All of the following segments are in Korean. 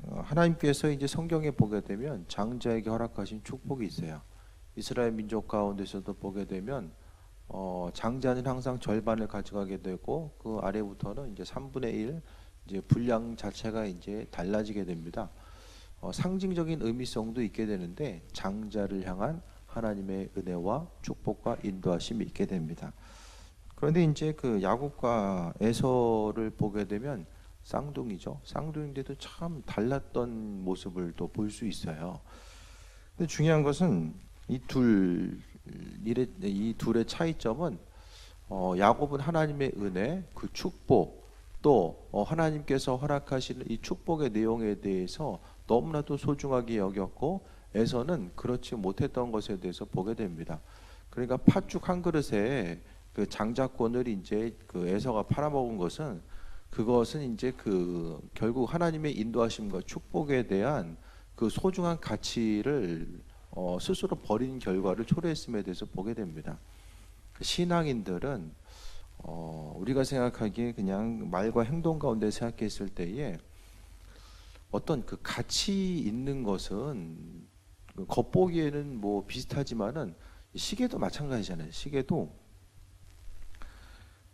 하나님께서 이제 성경에 보게 되면 장자에게 허락하신 축복이 있어요. 이스라엘 민족 가운데서도 보게 되면 장자는 항상 절반을 가져가게 되고 그 아래부터는 이제 3분의 1 이제 분량 자체가 이제 달라지게 됩니다. 상징적인 의미성도 있게 되는데 장자를 향한 하나님의 은혜와 축복과 인도하심이 있게 됩니다. 그런데 이제 그 야곱과 에서를 보게 되면 쌍둥이죠. 쌍둥이인데도 참 달랐던 모습을 또 볼 수 있어요. 근데 중요한 것은 이 둘의 차이점은 야곱은 하나님의 은혜, 그 축복, 또 하나님께서 허락하시는 이 축복의 내용에 대해서 너무나도 소중하게 여겼고 에서는 그렇지 못했던 것에 대해서 보게 됩니다. 그러니까 팥죽 한 그릇에 그 장자권을 이제 그 에서가 팔아먹은 것은 그것은 이제 그 결국 하나님의 인도하심과 축복에 대한 그 소중한 가치를 스스로 버린 결과를 초래했음에 대해서 보게 됩니다. 신앙인들은 우리가 생각하기에 그냥 말과 행동 가운데 생각했을 때에 어떤 그 가치 있는 것은 겉보기에는 뭐 비슷하지만은 시계도 마찬가지잖아요. 시계도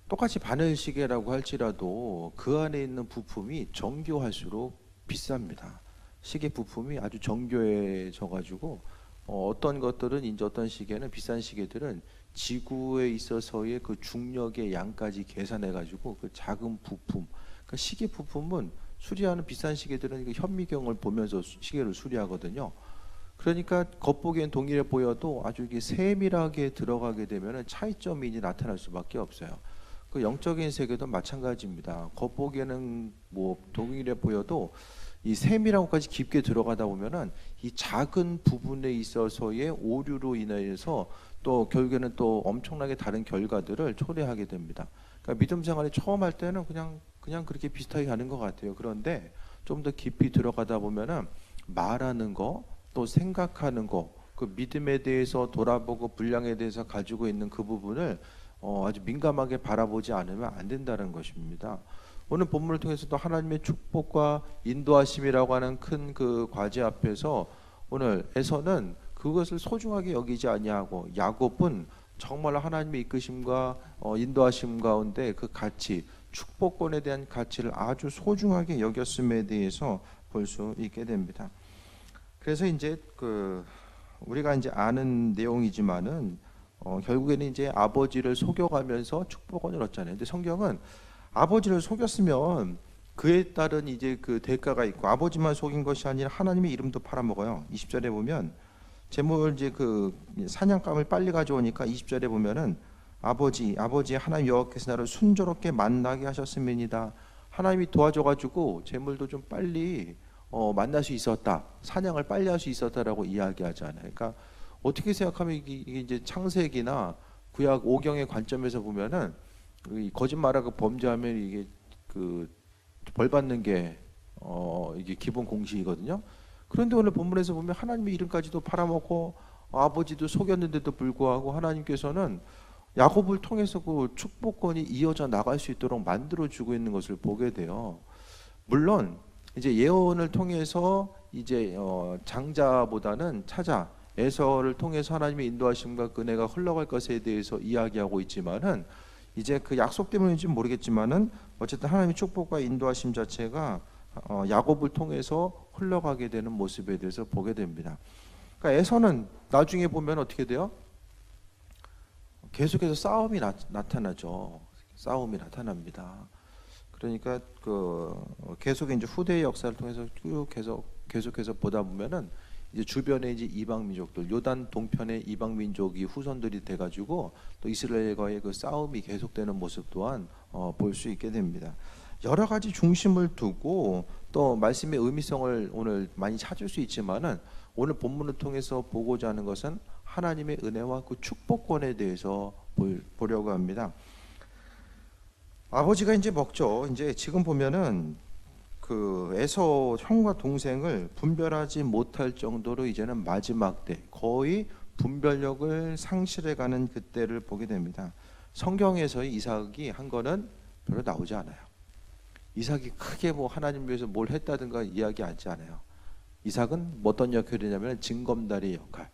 똑같이 바늘 시계라고 할지라도 그 안에 있는 부품이 정교할수록 비쌉니다. 시계 부품이 아주 정교해져 가지고 어떤 것들은 이제 어떤 시계는 비싼 시계들은 지구에 있어서의 그 중력의 양까지 계산해 가지고 그 작은 부품, 그러니까 시계 부품은 수리하는 비싼 시계들은 그 현미경을 보면서 시계를 수리하거든요. 그러니까 겉보기엔 동일해 보여도 아주 이게 세밀하게 들어가게 되면 차이점이 이제 나타날 수밖에 없어요. 그 영적인 세계도 마찬가지입니다. 겉보기에는 뭐 동일해 보여도 이 세밀하고까지 깊게 들어가다 보면은 이 작은 부분에 있어서의 오류로 인해서 또 결국에는 또 엄청나게 다른 결과들을 초래하게 됩니다. 그러니까 믿음 생활이 처음 할 때는 그냥 그렇게 비슷하게 가는 것 같아요. 그런데 좀 더 깊이 들어가다 보면은 말하는 거, 또 생각하는 거, 그 믿음에 대해서 돌아보고 분량에 대해서 가지고 있는 그 부분을 아주 민감하게 바라보지 않으면 안 된다는 것입니다. 오늘 본문을 통해서도 하나님의 축복과 인도하심이라고 하는 큰 그 과제 앞에서 오늘 에서는 그것을 소중하게 여기지 아니하고 야곱은 정말 하나님의 이끄심과 인도하심 가운데 그 가치, 축복권에 대한 가치를 아주 소중하게 여겼음에 대해서 볼 수 있게 됩니다. 그래서 이제 그 우리가 이제 아는 내용이지만은 결국에는 이제 아버지를 속여가면서 축복권을 얻잖아요. 근데 성경은 아버지를 속였으면 그에 따른 이제 그 대가가 있고 아버지만 속인 것이 아니라 하나님의 이름도 팔아먹어요. 20절에 보면 제물 이제 그 사냥감을 빨리 가져오니까 20절에 보면은 아버지 하나님 여호와께서 나를 순조롭게 만나게 하셨음이니이다. 하나님이 도와줘가지고 제물도 좀 빨리 만날 수 있었다. 사냥을 빨리 할 수 있었다라고 이야기하잖아요. 그러니까 어떻게 생각하면 이게 이제 창세기나 구약 5경의 관점에서 보면은 거짓말하고 범죄하면 이게 그 벌 받는 게 이게 기본 공식이거든요. 그런데 오늘 본문에서 보면 하나님의 이름까지도 팔아먹고 아버지도 속였는데도 불구하고 하나님께서는 야곱을 통해서 그 축복권이 이어져 나갈 수 있도록 만들어 주고 있는 것을 보게 돼요. 물론 이제 예언을 통해서 이제 장자보다는 차자 에서를 통해서 하나님의 인도하심과 은혜가 흘러갈 것에 대해서 이야기하고 있지만은 이제 그 약속 때문인지 모르겠지만은 어쨌든 하나님의 축복과 인도하심 자체가 야곱을 통해서 흘러가게 되는 모습에 대해서 보게 됩니다. 그러니까 에서는 나중에 보면 어떻게 돼요? 계속해서 싸움이 나타나죠. 싸움이 나타납니다. 그러니까 그 계속 이제 후대의 역사를 통해서 쭉 계속해서 보다 보면은 이제 주변에 이제 이방 민족들, 요단 동편의 이방 민족이 후손들이 돼가지고 또 이스라엘과의 그 싸움이 계속되는 모습 또한 볼 수 있게 됩니다. 여러 가지 중심을 두고 또 말씀의 의미성을 오늘 많이 찾을 수 있지만은 오늘 본문을 통해서 보고자 하는 것은 하나님의 은혜와 그 축복권에 대해서 보려고 합니다. 아버지가 이제 먹죠. 이제 지금 보면은 그 에서 형과 동생을 분별하지 못할 정도로 이제는 마지막 때 거의 분별력을 상실해가는 그때를 보게 됩니다. 성경에서 이삭이 한 거는 별로 나오지 않아요. 이삭이 크게 뭐 하나님 위해서 뭘 했다든가 이야기하지 않아요. 이삭은 어떤 역할이냐면 징검다리 역할.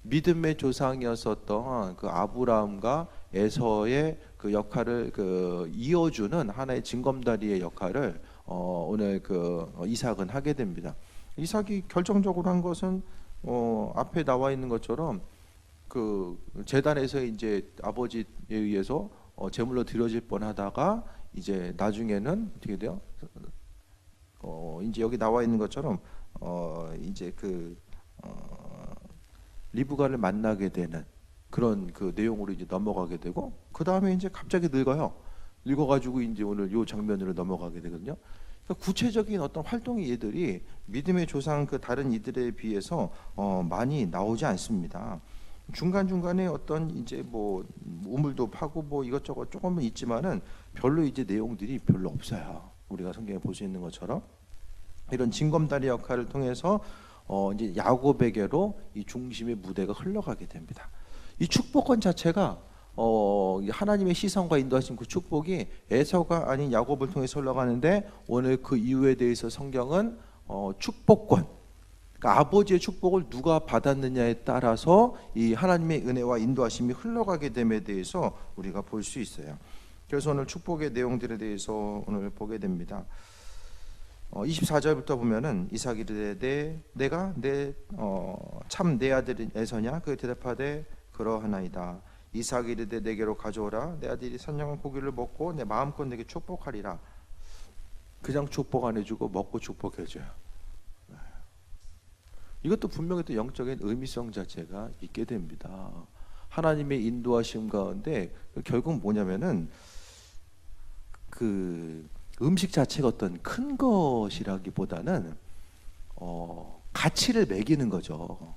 믿음의 조상이었었던 그 아브라함과 에서의 그 역할을 그 이어주는 하나의 징검다리의 역할을 오늘 그 이삭은 하게 됩니다. 이삭이 결정적으로 한 것은 앞에 나와 있는 것처럼 그 제단에서 이제 아버지에 의해서 제물로 드려질 뻔하다가 이제 나중에는 어떻게 돼요? 이제 여기 나와 있는 것처럼 이제 그 리브가를 만나게 되는 그런 그 내용으로 이제 넘어가게 되고 그 다음에 이제 갑자기 늙어요. 늙어가지고 이제 오늘 요 장면으로 넘어가게 되거든요. 그러니까 구체적인 어떤 활동의 예들이 믿음의 조상 그 다른 이들에 비해서 많이 나오지 않습니다. 중간 중간에 어떤 이제 뭐 우물도 파고 뭐 이것저것 조금은 있지만은 별로 이제 내용들이 별로 없어요. 우리가 성경에 볼 수 있는 것처럼 이런 징검다리 역할을 통해서 이제 야곱에게로 이 중심의 무대가 흘러가게 됩니다. 이 축복권 자체가 하나님의 시선과 인도하신 그 축복이 에서가 아닌 야곱을 통해서 흘러가는데 오늘 그 이유에 대해서 성경은 축복권, 그러니까 아버지의 축복을 누가 받았느냐에 따라서 이 하나님의 은혜와 인도하심이 흘러가게 됨에 대해서 우리가 볼 수 있어요. 그래서 오늘 축복의 내용들에 대해서 오늘 보게 됩니다. 24절부터 보면은 이삭이 이르되 내가 참 내 아들 에서냐? 그 대답하되 그러하나이다. 이삭이 이르되 내게로 가져오라. 내 아들이 선량한 고기를 먹고 내 마음껏 내게 축복하리라. 그냥 축복 안 해주고 먹고 축복해줘요. 이것도 분명히 또 영적인 의미성 자체가 있게 됩니다. 하나님의 인도하심 가운데 결국 뭐냐면은 그 음식 자체가 어떤 큰 것이라기보다는 가치를 매기는 거죠.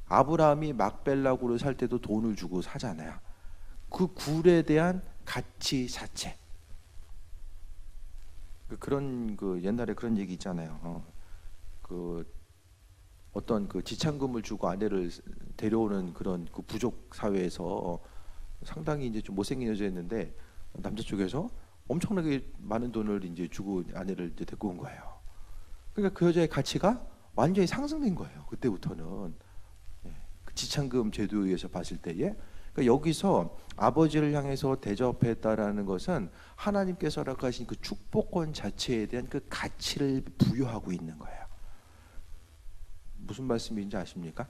아브라함이 막벨라굴을 살 때도 돈을 주고 사잖아요. 그 굴에 대한 가치 자체. 그런 그 옛날에 그런 얘기 있잖아요. 그 어떤 그 지참금을 주고 아내를 데려오는 그런 그 부족 사회에서 상당히 이제 좀 못생긴 여자였는데 남자 쪽에서 엄청나게 많은 돈을 이제 주고 아내를 이제 데리고 온 거예요. 그러니까 그 여자의 가치가 완전히 상승된 거예요. 그때부터는 그 지참금 제도에 의해서 봤을 때에 그러니까 여기서 아버지를 향해서 대접했다라는 것은 하나님께서 허락하신 그 축복권 자체에 대한 그 가치를 부여하고 있는 거예요. 무슨 말씀인지 아십니까?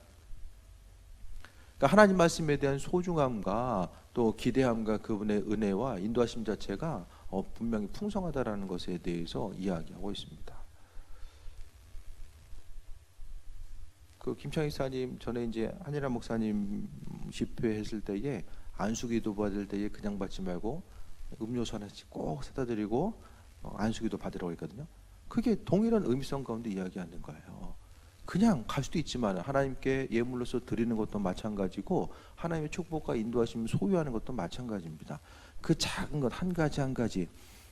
그러니까 하나님 말씀에 대한 소중함과 또 기대함과 그분의 은혜와 인도하심 자체가 분명히 풍성하다라는 것에 대해서 이야기하고 있습니다. 그 김창희 사님 전에 이제 한일아 목사님 집회했을 때에 안수기도 받을 때에 그냥 받지 말고 음료수 하나씩 꼭 사다 드리고 안수기도 받으라고 했거든요. 그게 동일한 의미성 가운데 이야기하는 거예요. 그냥 갈 수도 있지만 하나님께 예물로서 드리는 것도 마찬가지고 하나님의 축복과 인도하심을 소유하는 것도 마찬가지입니다. 그 작은 것 한 가지 한 가지.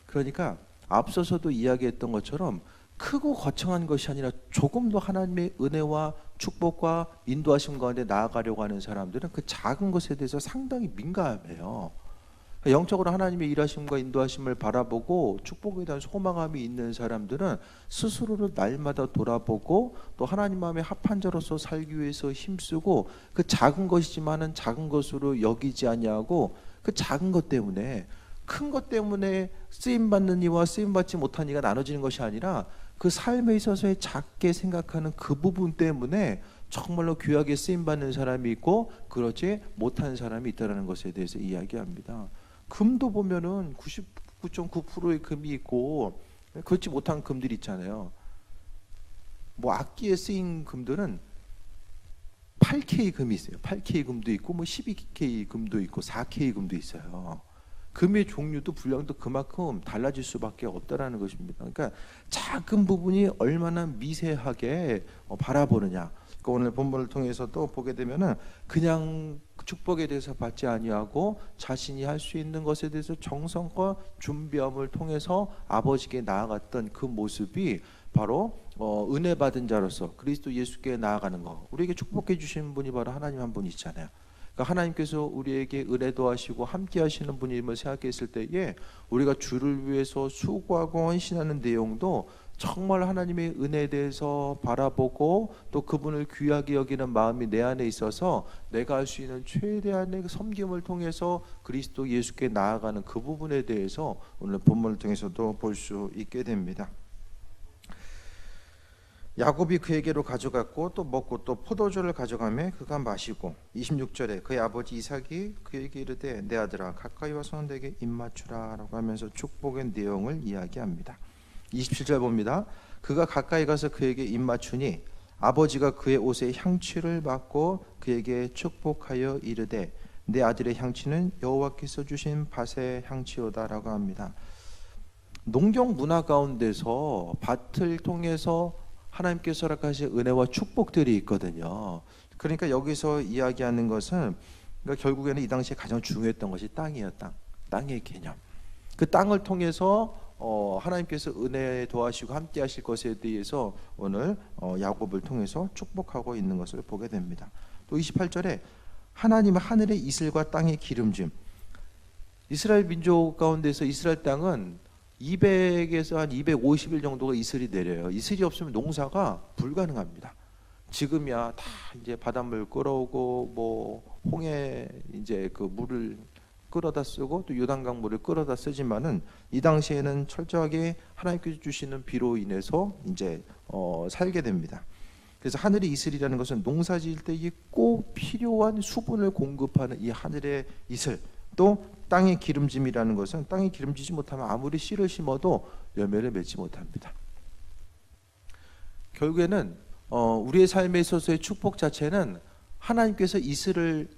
그러니까 앞서서도 이야기했던 것처럼 크고 거창한 것이 아니라 조금 더 하나님의 은혜와 축복과 인도하심 가운데 나아가려고 하는 사람들은 그 작은 것에 대해서 상당히 민감해요. 영적으로 하나님의 일하심과 인도하심을 바라보고 축복에 대한 소망감이 있는 사람들은 스스로를 날마다 돌아보고 또 하나님 마음에 합한 자로서 살기 위해서 힘쓰고 그 작은 것이지만은 작은 것으로 여기지 아니하고 그 작은 것 때문에 큰 것 때문에 쓰임 받는 이와 쓰임 받지 못한 이가 나눠지는 것이 아니라 그 삶에 있어서의 작게 생각하는 그 부분 때문에 정말로 귀하게 쓰임 받는 사람이 있고 그렇지 못한 사람이 있다는 것에 대해서 이야기합니다. 금도 보면은 99.9%의 금이 있고 그렇지 못한 금들이 있잖아요. 뭐 악기에 쓰인 금들은 8K 금이 있어요. 8K 금도 있고 뭐 12K 금도 있고 4K 금도 있어요. 금의 종류도 분량도 그만큼 달라질 수밖에 없다라는 것입니다. 그러니까 작은 부분이 얼마나 미세하게 바라보느냐. 그러니까 오늘 본문을 통해서 또 보게 되면은 그냥 축복에 대해서 받지 아니하고 자신이 할 수 있는 것에 대해서 정성과 준비함을 통해서 아버지께 나아갔던 그 모습이 바로 은혜 받은 자로서 그리스도 예수께 나아가는 거. 우리에게 축복해 주신 분이 바로 하나님 한 분 있잖아요. 그러니까 그러니까 하나님께서 우리에게 은혜도 하시고 함께 하시는 분임을 생각했을 때에 우리가 주를 위해서 수고하고 헌신하는 내용도 정말 하나님의 은혜에 대해서 바라보고 또 그분을 귀하게 여기는 마음이 내 안에 있어서 내가 할 수 있는 최대한의 섬김을 통해서 그리스도 예수께 나아가는 그 부분에 대해서 오늘 본문을 통해서도 볼 수 있게 됩니다. 야곱이 그에게로 가져갔고 또 먹고 또 포도주를 가져가매 그가 마시고 26절에 그의 아버지 이삭이 그에게 이르되 내 아들아 가까이 와서 내게 입맞추라 라고 하면서 축복의 내용을 이야기합니다. 27절 봅니다. 그가 가까이 가서 그에게 입맞추니 아버지가 그의 옷에 향취를 맡고 그에게 축복하여 이르되 내 아들의 향취는 여호와께서 주신 밭의 향취로다 라고 합니다. 농경 문화 가운데서 밭을 통해서 하나님께서 허락하신 은혜와 축복들이 있거든요. 그러니까 여기서 이야기하는 것은 그러니까 결국에는 이 당시에 가장 중요했던 것이 땅이에요. 땅의 개념. 그 땅을 통해서 하나님께서 은혜 도와주시고 함께 하실 것에 대해서 오늘 야곱을 통해서 축복하고 있는 것을 보게 됩니다. 또 28절에 하나님은 하늘의 이슬과 땅의 기름짐. 이스라엘 민족 가운데서 이스라엘 땅은 200에서 한 250일 정도가 이슬이 내려요. 이슬이 없으면 농사가 불가능합니다. 지금이야 다 이제 바닷물 끌어오고 뭐 홍해 이제 그 물을 끌어다 쓰고 또 요단강 물을 끌어다 쓰지만은 이 당시에는 철저하게 하나님께서 주시는 비로 인해서 이제 살게 됩니다. 그래서 하늘의 이슬이라는 것은 농사 지을 때 꼭 필요한 수분을 공급하는 이 하늘의 이슬, 또 땅의 기름짐이라는 것은 땅이 기름지지 못하면 아무리 씨를 심어도 열매를 맺지 못합니다. 결국에는 우리의 삶에 있어서의 축복 자체는 하나님께서 이슬을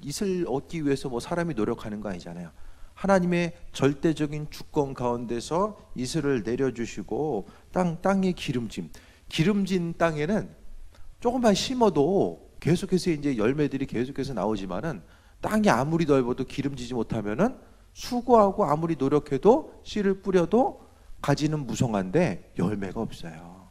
얻기 위해서 뭐 사람이 노력하는 거 아니잖아요. 하나님의 절대적인 주권 가운데서 이슬을 내려주시고 땅의 기름진 땅에는 조금만 심어도 계속해서 이제 열매들이 계속해서 나오지만은 땅이 아무리 넓어도 기름지지 못하면은 수고하고 아무리 노력해도 씨를 뿌려도 가지는 무성한데 열매가 없어요.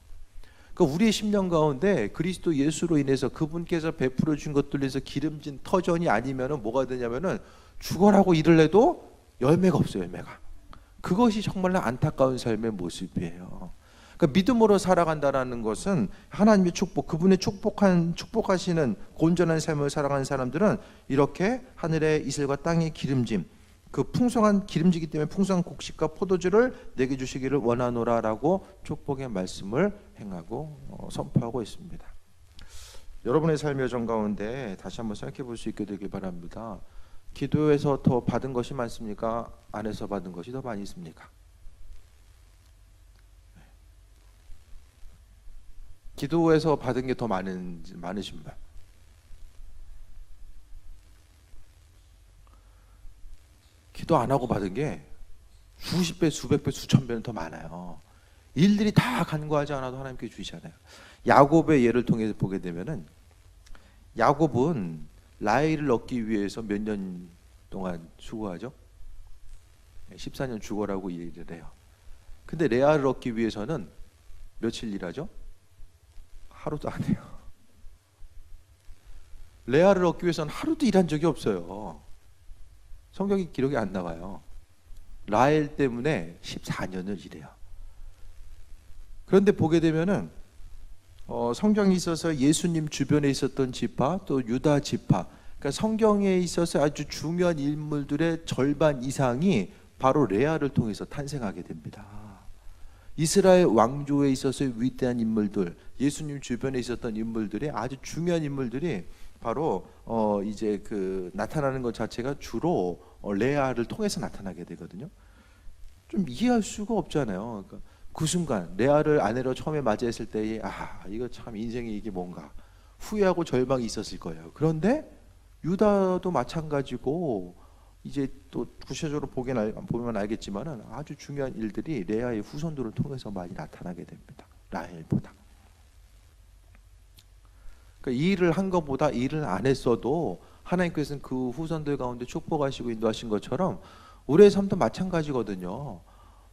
그러니까 우리의 심령 가운데 그리스도 예수로 인해서 그분께서 베풀어 준 것들로 해서 기름진 터전이 아니면은 뭐가 되냐면은 죽어라고 일을 해도 열매가 없어요. 열매가. 그것이 정말 안타까운 삶의 모습이에요. 그러니까 믿음으로 살아간다라는 것은 하나님의 축복, 그분의 축복하시는 온전한 삶을 살아가는 사람들은 이렇게 하늘의 이슬과 땅의 기름짐, 그 풍성한 기름지기 때문에 풍성한 곡식과 포도주를 내게 주시기를 원하노라라고 축복의 말씀을 행하고 선포하고 있습니다. 여러분의 삶의 여정 가운데 다시 한번 생각해 볼 수 있게 되길 바랍니다. 기도에서 더 받은 것이 많습니까? 안에서 받은 것이 더 많이 있습니까? 기도에서 받은 게 더 많으십니다. 기도 안 하고 받은 게 수십 배, 수백 배, 수천 배는 더 많아요. 일들이 다 간구하지 않아도 하나님께 주시잖아요. 야곱의 예를 통해서 보게 되면은 야곱은 라헬을 얻기 위해서 몇 년 동안 수고하죠? 14년 죽어라고 얘기를 해요. 근데 레아를 얻기 위해서는 며칠 일하죠? 하루도 안 해요. 레아를 얻기 위해서는 하루도 일한 적이 없어요. 성경이 기록이 안 나와요. 라헬 때문에 14년을 일해요. 그런데 보게 되면은 성경에 있어서 예수님 주변에 있었던 지파, 또 유다 지파, 그러니까 성경에 있어서 아주 중요한 인물들의 절반 이상이 바로 레아를 통해서 탄생하게 됩니다. 이스라엘 왕조에 있어서의 위대한 인물들, 예수님 주변에 있었던 인물들이 아주 중요한 인물들이 바로 이제 그 나타나는 것 자체가 주로 레아를 통해서 나타나게 되거든요. 좀 이해할 수가 없잖아요. 그러니까 그 순간 레아를 아내로 처음에 맞이했을 때에 이거 참 인생이 이게 뭔가 후회하고 절망이 있었을 거예요. 그런데 유다도 마찬가지고 이제 또 구체적으로 보면 알겠지만은 아주 중요한 일들이 레아의 후손들을 통해서 많이 나타나게 됩니다. 라헬보다. 그러니까 이 일을 한 것보다 일을 안 했어도 하나님께서는 그 후손들 가운데 축복하시고 인도하신 것처럼 우리의 삶도 마찬가지거든요.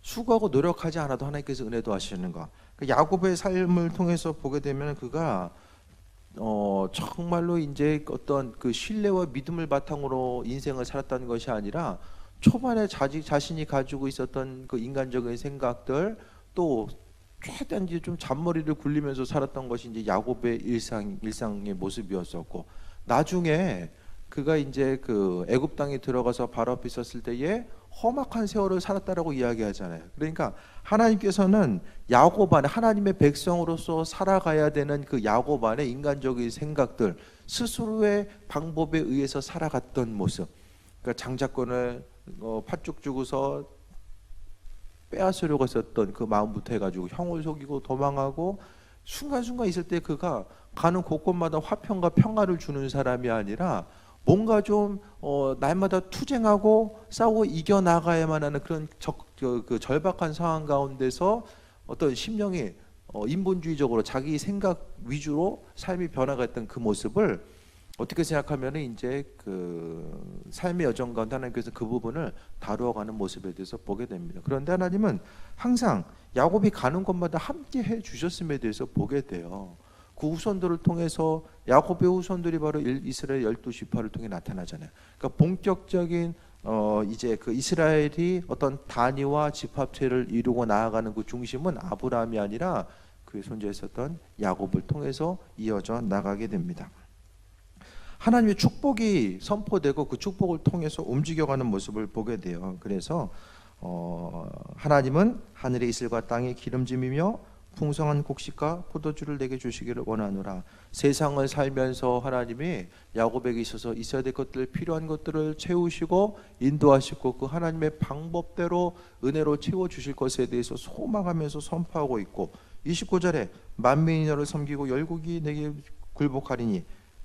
수고하고 노력하지 않아도 하나님께서 은혜도 하시는 것. 그러니까 야곱의 삶을 통해서 보게 되면 그가 정말로 이제 어떤 그 신뢰와 믿음을 바탕으로 인생을 살았다는 것이 아니라 초반에 자신이 가지고 있었던 그 인간적인 생각들, 또 최대한 이제 좀 잔머리를 굴리면서 살았던 것이 이제 야곱의 일상의 모습이었었고, 나중에 그가 이제 그 애굽 땅에 들어가서 바로 앞에 있었을 때에 험악한 세월을 살았다라고 이야기하잖아요. 그러니까 하나님께서는 야곱 안에, 하나님의 백성으로서 살아가야 되는 그 야곱 안에 인간적인 생각들, 스스로의 방법에 의해서 살아갔던 모습, 그러니까 장자권을 팥죽 주고서 빼앗으려고 했었던 그 마음부터 해가지고 형을 속이고 도망하고, 순간순간 있을 때 그가 가는 곳곳마다 화평과 평화를 주는 사람이 아니라 뭔가 좀 날마다 투쟁하고 싸우고 이겨나가야만 하는 그런 그 절박한 상황 가운데서 어떤 심령이 인본주의적으로 자기 생각 위주로 삶이 변화했던 그 모습을 어떻게 생각하면 이제 그 삶의 여정 가운데 하나님께서 그 부분을 다루어가는 모습에 대해서 보게 됩니다. 그런데 하나님은 항상 야곱이 가는 곳마다 함께 해 주셨음에 대해서 보게 돼요. 그 후손들을 통해서, 야곱의 후손들이 바로 이스라엘 12지파를 통해 나타나잖아요. 그러니까 본격적인 이제 그 이스라엘이 어떤 단위와 집합체를 이루고 나아가는 그 중심은 아브라함이 아니라 그의 손자에 있었던 야곱을 통해서 이어져 나가게 됩니다. 하나님의 축복이 선포되고 그 축복을 통해서 움직여가는 모습을 보게 돼요. 그래서 하나님은 하늘의 이슬과 땅의 기름짐이며 풍성한 곡식과 포도주를 내게 주시기를 원하노라. 세상을 살면서 하나님이 야곱에게 있어서 있어야 될 것들, 필요한 것들을 채우시고 인도하시고 그 하나님의 방법대로 은혜로 채워주실 것에 대해서 소망하면서 선포하고 있고, 29절에 만민이 너를 섬기고 열국이 내게 굴복하리니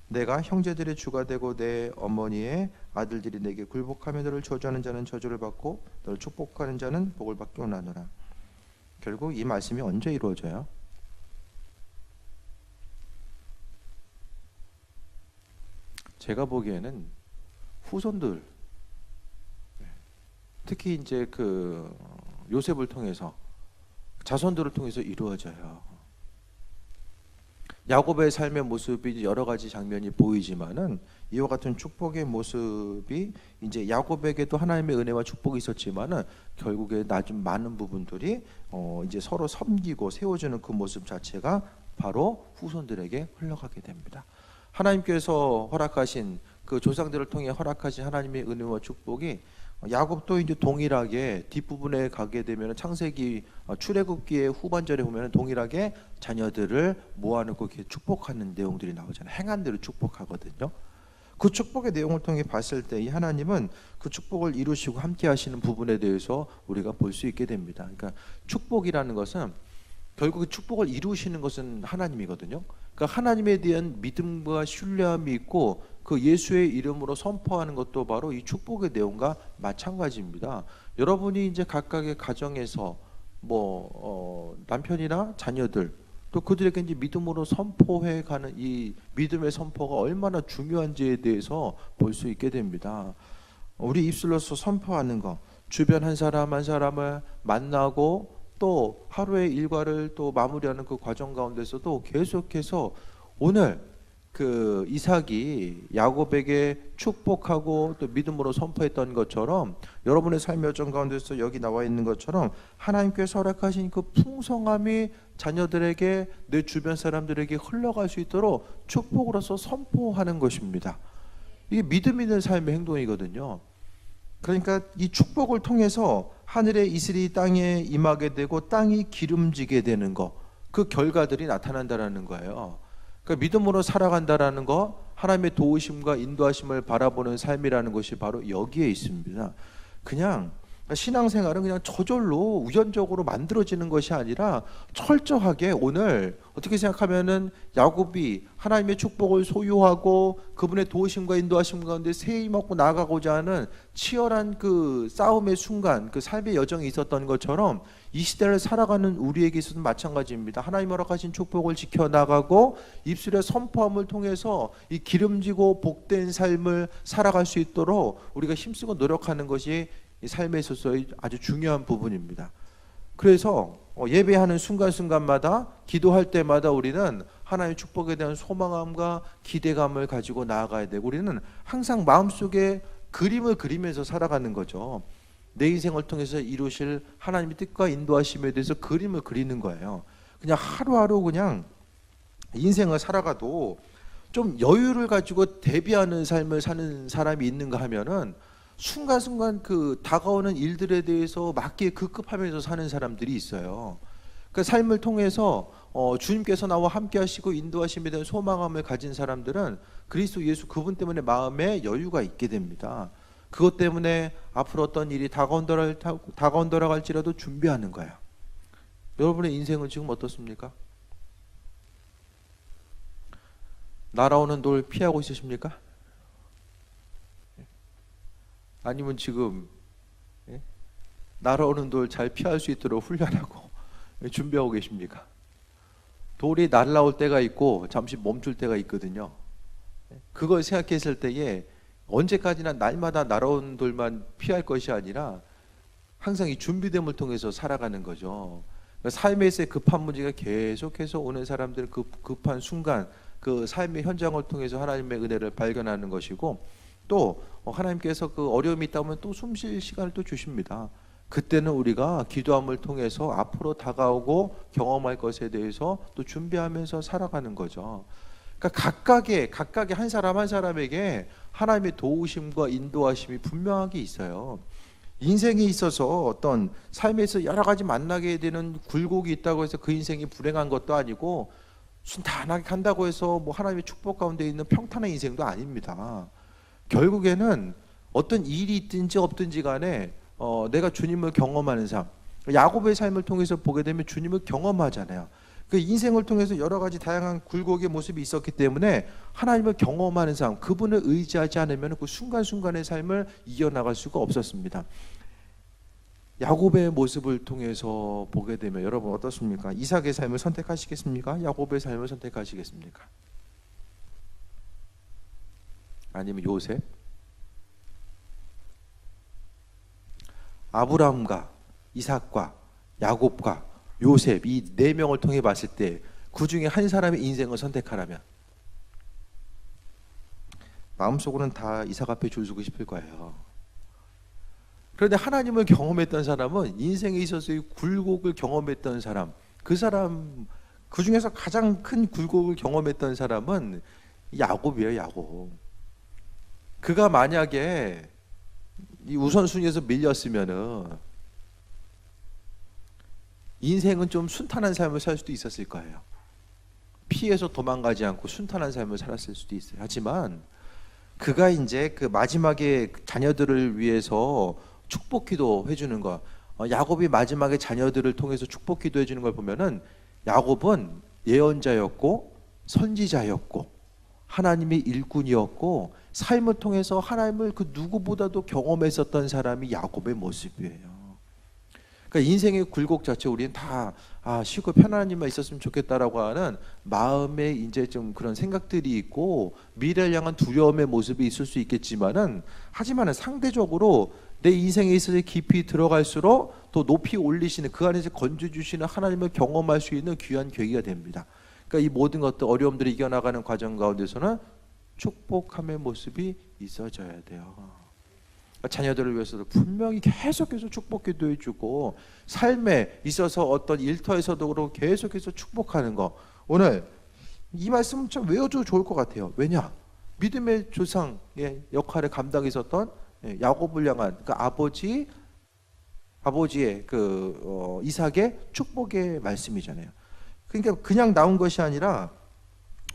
내가 형제들의 주가 되고 내 어머니의 아들들이 내게 굴복하며 너를 저주하는 자는 저주를 받고 너를 축복하는 자는 복을 받게 원하노라. 결국 이 말씀이 언제 이루어져요? 제가 보기에는 후손들, 특히 이제 그 요셉을 통해서, 자손들을 통해서 이루어져요. 야곱의 삶의 모습이 여러 가지 장면이 보이지만은 이와 같은 축복의 모습이 이제 야곱에게도 하나님의 은혜와 축복이 있었지만은 결국에 낮은 많은 부분들이 이제 서로 섬기고 세워주는 그 모습 자체가 바로 후손들에게 흘러가게 됩니다. 하나님께서 허락하신, 그 조상들을 통해 허락하신 하나님의 은혜와 축복이 야곱도 이제 동일하게 뒷부분에 가게 되면 창세기 출애굽기의 후반절에 보면 동일하게 자녀들을 모아놓고 이렇게 축복하는 내용들이 나오잖아요. 행한 대로 축복하거든요. 그 축복의 내용을 통해 봤을 때 이 하나님은 그 축복을 이루시고 함께 하시는 부분에 대해서 우리가 볼 수 있게 됩니다. 그러니까 축복이라는 것은 결국 축복을 이루시는 것은 하나님이거든요. 그러니까 하나님에 대한 믿음과 신뢰함이 있고 그 예수의 이름으로 선포하는 것도 바로 이 축복의 내용과 마찬가지입니다. 여러분이 이제 각각의 가정에서 남편이나 자녀들, 또 그들에게 이제 믿음으로 선포해 가는 이 믿음의 선포가 얼마나 중요한지에 대해서 볼 수 있게 됩니다. 우리 입술로서 선포하는 것, 주변 한 사람 한 사람을 만나고 또 하루의 일과를 또 마무리하는 그 과정 가운데서도 계속해서 오늘 그 이삭이 야곱에게 축복하고 또 믿음으로 선포했던 것처럼 여러분의 삶의 여정 가운데서 여기 나와 있는 것처럼 하나님께서 허락하신 그 풍성함이 자녀들에게, 내 주변 사람들에게 흘러갈 수 있도록 축복으로서 선포하는 것입니다. 이게 믿음 있는 삶의 행동이거든요. 그러니까 이 축복을 통해서 하늘의 이슬이 땅에 임하게 되고 땅이 기름지게 되는 것, 그 결과들이 나타난다라는 거예요. 그러니까 믿음으로 살아간다라는 거, 하나님의 도우심과 인도하심을 바라보는 삶이라는 것이 바로 여기에 있습니다. 그냥 신앙생활은 그냥 저절로 우연적으로 만들어지는 것이 아니라 철저하게 오늘 어떻게 생각하면은 야곱이 하나님의 축복을 소유하고 그분의 도우심과 인도하심 가운데 세임 먹고 나아가고자 하는 치열한 그 싸움의 순간, 그 삶의 여정이 있었던 것처럼 이 시대를 살아가는 우리에게 있어서는 마찬가지입니다. 하나님 허락하신 축복을 지켜나가고 입술의 선포함을 통해서 이 기름지고 복된 삶을 살아갈 수 있도록 우리가 힘쓰고 노력하는 것이 이 삶에 있어서의 아주 중요한 부분입니다. 그래서 예배하는 순간순간마다, 기도할 때마다 우리는 하나님의 축복에 대한 소망함과 기대감을 가지고 나아가야 되고, 우리는 항상 마음속에 그림을 그리면서 살아가는 거죠. 내 인생을 통해서 이루실 하나님의 뜻과 인도하심에 대해서 그림을 그리는 거예요. 그냥 하루하루 그냥 인생을 살아가도 좀 여유를 가지고 대비하는 삶을 사는 사람이 있는가 하면은 순간순간 그 다가오는 일들에 대해서 맞게 급급하면서 사는 사람들이 있어요. 그 삶을 통해서 주님께서 나와 함께 하시고 인도하심에 대한 소망함을 가진 사람들은 그리스도 예수 그분 때문에 마음에 여유가 있게 됩니다. 그것 때문에 앞으로 어떤 일이 다가온다라 할지라도 준비하는 거야. 여러분의 인생은 지금 어떻습니까? 날아오는 돌 피하고 있으십니까? 아니면 지금 날아오는 돌 잘 피할 수 있도록 훈련하고 준비하고 계십니까? 돌이 날아올 때가 있고 잠시 멈출 때가 있거든요. 그걸 생각했을 때에 언제까지나 날마다 날아오는 돌만 피할 것이 아니라 항상 이 준비됨을 통해서 살아가는 거죠. 삶에서의 급한 문제가 계속해서 오는 사람들은 그 급한 순간 그 삶의 현장을 통해서 하나님의 은혜를 발견하는 것이고, 또 하나님께서 그 어려움이 있다면 또 숨 쉴 시간을 또 주십니다. 그때는 우리가 기도함을 통해서 앞으로 다가오고 경험할 것에 대해서 또 준비하면서 살아가는 거죠. 그러니까 각각의 한 사람 한 사람에게 하나님의 도우심과 인도하심이 분명하게 있어요. 인생에 있어서 어떤 삶에서 여러 가지 만나게 되는 굴곡이 있다고 해서 그 인생이 불행한 것도 아니고, 순탄하게 간다고 해서 뭐 하나님의 축복 가운데 있는 평탄한 인생도 아닙니다. 결국에는 어떤 일이 있든지 없든지 간에 내가 주님을 경험하는 삶, 야곱의 삶을 통해서 보게 되면 주님을 경험하잖아요. 그 인생을 통해서 여러 가지 다양한 굴곡의 모습이 있었기 때문에 하나님을 경험하는 삶, 그분을 의지하지 않으면 그 순간순간의 삶을 이겨나갈 수가 없었습니다. 야곱의 모습을 통해서 보게 되면 여러분 어떻습니까? 이삭의 삶을 선택하시겠습니까? 야곱의 삶을 선택하시겠습니까? 아니면 요셉? 아브라함과 이삭과 야곱과 요셉, 이 네 명을 통해 봤을 때 그 중에 한 사람의 인생을 선택하라면 마음속으로는 다 이삭 앞에 줄 서고 싶을 거예요. 그런데 하나님을 경험했던 사람은, 인생에 있어서의 굴곡을 경험했던 사람, 그 중에서 가장 큰 굴곡을 경험했던 사람은 야곱이에요. 야곱. 그가 만약에 이 우선순위에서 밀렸으면은 인생은 좀 순탄한 삶을 살 수도 있었을 거예요. 피해서 도망가지 않고 순탄한 삶을 살았을 수도 있어요. 하지만 그가 이제 그 마지막에 자녀들을 위해서 축복기도 해주는 거, 야곱이 마지막에 자녀들을 통해서 축복기도 해주는 걸 보면은 야곱은 예언자였고 선지자였고 하나님의 일꾼이었고 삶을 통해서 하나님을 그 누구보다도 경험했었던 사람이 야곱의 모습이에요. 그러니까 인생의 굴곡 자체 우리는 다 쉬고 편안한 일만 있었으면 좋겠다라고 하는 마음에 이제 좀 그런 생각들이 있고 미래를 향한 두려움의 모습이 있을 수 있겠지만은, 하지만은 상대적으로 내 인생에 있어서 깊이 들어갈수록 더 높이 올리시는, 그 안에서 건져주시는 하나님을 경험할 수 있는 귀한 계기가 됩니다. 그러니까 이 모든 것들 어려움들을 이겨나가는 과정 가운데서는 축복함의 모습이 있어져야 돼요. 자녀들을 위해서도 분명히 계속해서 축복기도 해주고, 삶에 있어서 어떤 일터에서도 그렇고 계속해서 축복하는 거, 오늘 이 말씀 좀 외워줘도 좋을 것 같아요. 왜냐? 믿음의 조상의 역할을 감당했었던 야곱을 향한 그 아버지의 그 이삭의 축복의 말씀이잖아요. 그러니까 그냥 나온 것이 아니라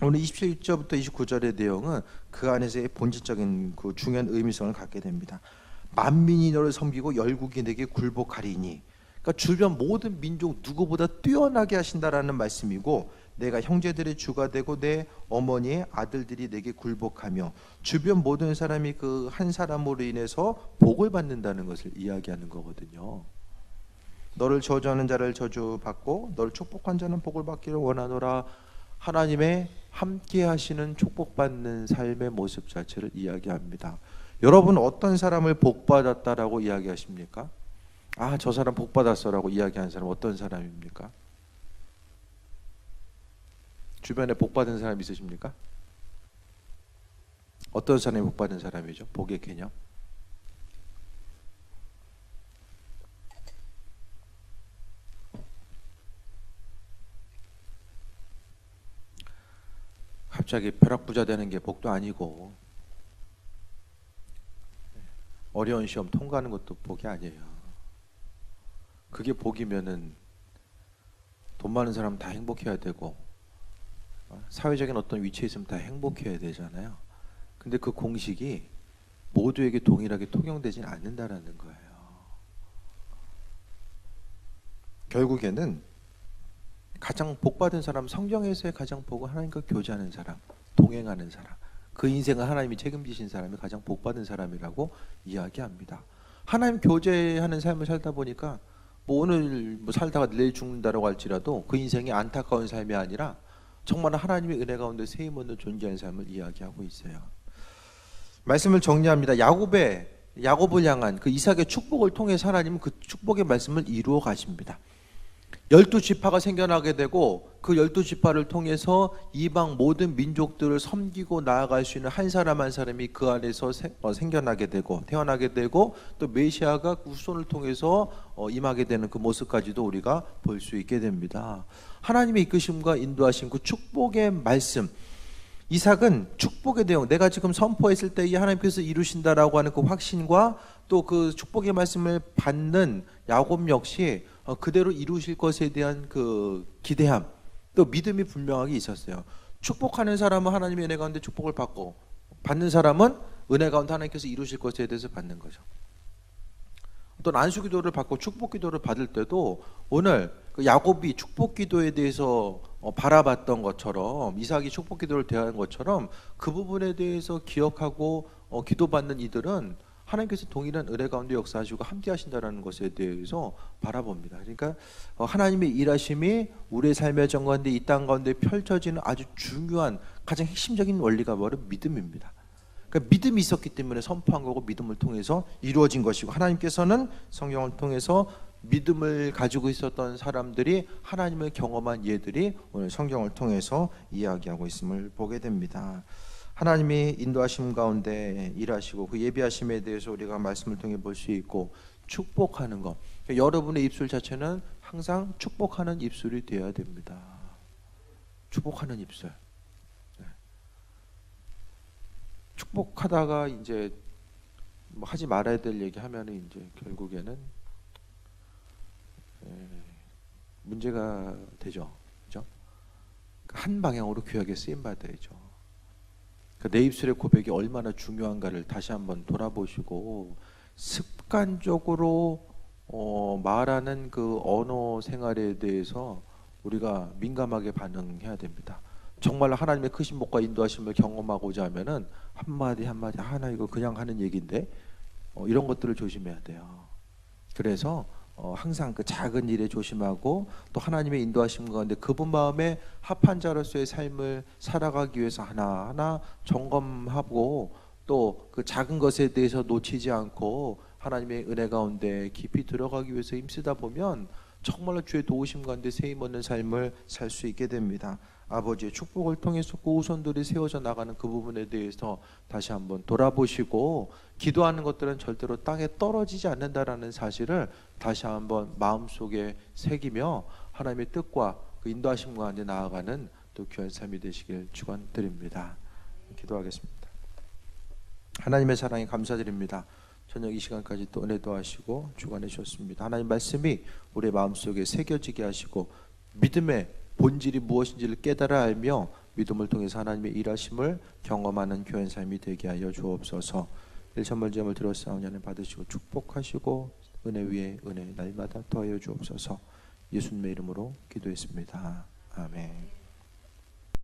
오늘 27절부터 29절의 내용은 그 안에서의 본질적인 그 중요한 의미성을 갖게 됩니다. 만민이 너를 섬기고 열국이 내게 굴복하리니, 그러니까 주변 모든 민족 누구보다 뛰어나게 하신다라는 말씀이고, 내가 형제들의 주가 되고 내 어머니의 아들들이 내게 굴복하며, 주변 모든 사람이 그 한 사람으로 인해서 복을 받는다는 것을 이야기하는 거거든요. 너를 저주하는 자를 저주받고 너를 축복한 자는 복을 받기를 원하노라. 하나님의 함께 하시는 축복받는 삶의 모습 자체를 이야기합니다. 여러분 어떤 사람을 복받았다라고 이야기하십니까? 저 사람 복받았어라고 이야기하는 사람 어떤 사람입니까? 주변에 복 받은 사람 있으십니까? 어떤 사람이 복 받은 사람이죠? 복의 개념. 갑자기 벼락부자 되는 게 복도 아니고 어려운 시험 통과하는 것도 복이 아니에요. 그게 복이면은 돈 많은 사람 다 행복해야 되고 사회적인 어떤 위치에 있으면 다 행복해야 되잖아요. 근데 그 공식이 모두에게 동일하게 통용되진 않는다라는 거예요. 결국에는 가장 복받은 사람, 성경에서의 가장 복은 하나님과 교제하는 사람, 동행하는 사람, 그 인생을 하나님이 책임지신 사람이 가장 복받은 사람이라고 이야기합니다. 하나님 교제하는 삶을 살다 보니까 뭐 오늘 뭐 살다가 내일 죽는다라고 할지라도 그 인생이 안타까운 삶이 아니라 정말 하나님의 은혜 가운데 세임 얻는 존재하는 삶을 이야기하고 있어요. 말씀을 정리합니다. 야곱을 향한 그 이삭의 축복을 통해서 하나님은 그 축복의 말씀을 이루어 가십니다. 12지파가 생겨나게 되고 그 12지파를 통해서 이방 모든 민족들을 섬기고 나아갈 수 있는 한 사람 한 사람이 그 안에서 생겨나게 되고 태어나게 되고 또 메시아가 그 후손을 통해서 임하게 되는 그 모습까지도 우리가 볼 수 있게 됩니다. 하나님의 이끄심과 인도하심, 그 축복의 말씀, 이삭은 축복의 내용, 내가 지금 선포했을 때 이 하나님께서 이루신다라고 하는 그 확신과 또 그 축복의 말씀을 받는 야곱 역시 그대로 이루실 것에 대한 그 기대함, 또 믿음이 분명하게 있었어요. 축복하는 사람은 하나님의 은혜 가운데 축복을 받고, 받는 사람은 은혜 가운데 하나님께서 이루실 것에 대해서 받는 거죠. 또 안수 기도를 받고 축복 기도를 받을 때도 오늘 그 야곱이 축복 기도에 대해서 바라봤던 것처럼, 이삭이 축복 기도를 대하는 것처럼 그 부분에 대해서 기억하고 기도받는 이들은 하나님께서 동일한 은혜 가운데 역사하시고 함께 하신다는 것에 대해서 바라봅니다. 그러니까 하나님의 일하심이 우리의 삶의 정 가운데 이 땅 가운데 펼쳐지는 아주 중요한 가장 핵심적인 원리가 바로 믿음입니다. 그러니까 믿음이 있었기 때문에 선포한 거고 믿음을 통해서 이루어진 것이고, 하나님께서는 성경을 통해서 믿음을 가지고 있었던 사람들이 하나님을 경험한 예들이 오늘 성경을 통해서 이야기하고 있음을 보게 됩니다. 하나님이 인도하심 가운데 일하시고 그 예비하심에 대해서 우리가 말씀을 통해 볼 수 있고, 축복하는 것, 그러니까 여러분의 입술 자체는 항상 축복하는 입술이 되어야 됩니다. 축복하는 입술. 네. 축복하다가 이제 뭐 하지 말아야 될 얘기 하면은 이제 결국에는 문제가 되죠. 그죠? 한 방향으로 귀하게 쓰임 받아야죠. 내 입술의 고백이 얼마나 중요한가를 다시 한번 돌아보시고, 습관적으로 말하는 그 언어 생활에 대해서 우리가 민감하게 반응해야 됩니다. 정말 하나님의 크신 복과 인도하심을 경험하고자 하면은 한마디 한마디 하나 이거 그냥 하는 얘기인데 이런 것들을 조심해야 돼요. 그래서 항상 그 작은 일에 조심하고, 또 하나님의 인도하심 가운데 그분 마음에 합한 자로서의 삶을 살아가기 위해서 하나하나 점검하고, 또 그 작은 것에 대해서 놓치지 않고 하나님의 은혜 가운데 깊이 들어가기 위해서 힘쓰다 보면 정말로 주의 도우심 가운데 세임 얻는 삶을 살 수 있게 됩니다. 아버지의 축복을 통해서 그 후손들이 세워져 나가는 그 부분에 대해서 다시 한번 돌아보시고, 기도하는 것들은 절대로 땅에 떨어지지 않는다라는 사실을 다시 한번 마음속에 새기며 하나님의 뜻과 그 인도하심 가운데 나아가는 또 귀한 삶이 되시길 축원드립니다. 기도하겠습니다. 하나님의 사랑에 감사드립니다. 저녁 이 시간까지 또 은혜도 하시고 주관해 주셨습니다. 하나님 말씀이 우리의 마음속에 새겨지게 하시고, 믿음의 본질이 무엇인지를 깨달아 알며 믿음을 통해서 하나님의 일하심을 경험하는 교회 삶이 되게 하여 주옵소서. 일천벌점을 들었사오니 하나님 받으시고 축복하시고 은혜 위에 은혜 날마다 더하여 주옵소서. 예수님의 이름으로 기도했습니다. 아멘.